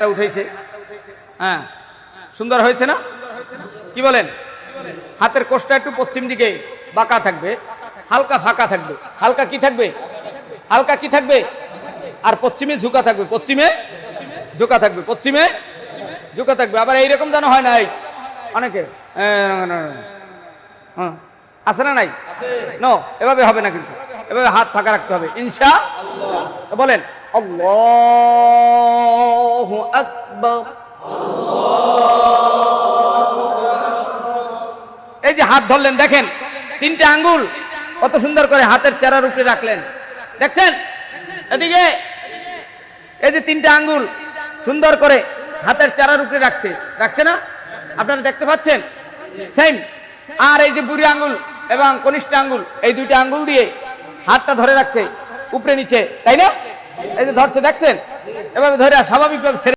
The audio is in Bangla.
উঠেছে। হ্যাঁ, সুন্দর হয়েছে না? কি বলেন? হাতের কোষটা একটু পশ্চিম দিকে বাঁকা থাকবে, হালকা ফাঁকা থাকবে। হালকা কি থাকবে? হালকা কি থাকবে? আর পশ্চিমে ঝুঁকা থাকবে, পশ্চিমে ঝুঁকা থাকবে, পশ্চিমে ঝুঁকা থাকবে। আবার এইরকম যেন হয় নাই অনেকে আছে না? নাই, নো, এভাবে হবে না, কিন্তু এভাবে হাত ফাঁকা রাখতে হবে ইনশাআল্লাহ। বলেন আল্লাহু আকবার। এই যে হাত ধরলেন, দেখেন তিনটে আঙ্গুল কত সুন্দর করে হাতের চেরার উপরে রাখলেন, দেখছেন? এদিকে এই যে তিনটে আঙ্গুল সুন্দর করে হাতের চেরার উপরে রাখছে না? আপনারা দেখতে পাচ্ছেন? সেম। আর এই যে বুড়ি আঙ্গুল এবং কনিষ্ঠ আঙ্গুল, এই দুইটা আঙ্গুল দিয়ে হাতটা ধরে রাখছে উপরে নিচে, তাই না? এই যে ধরছে, দেখছেন? এভাবে ধরে স্বাভাবিকভাবে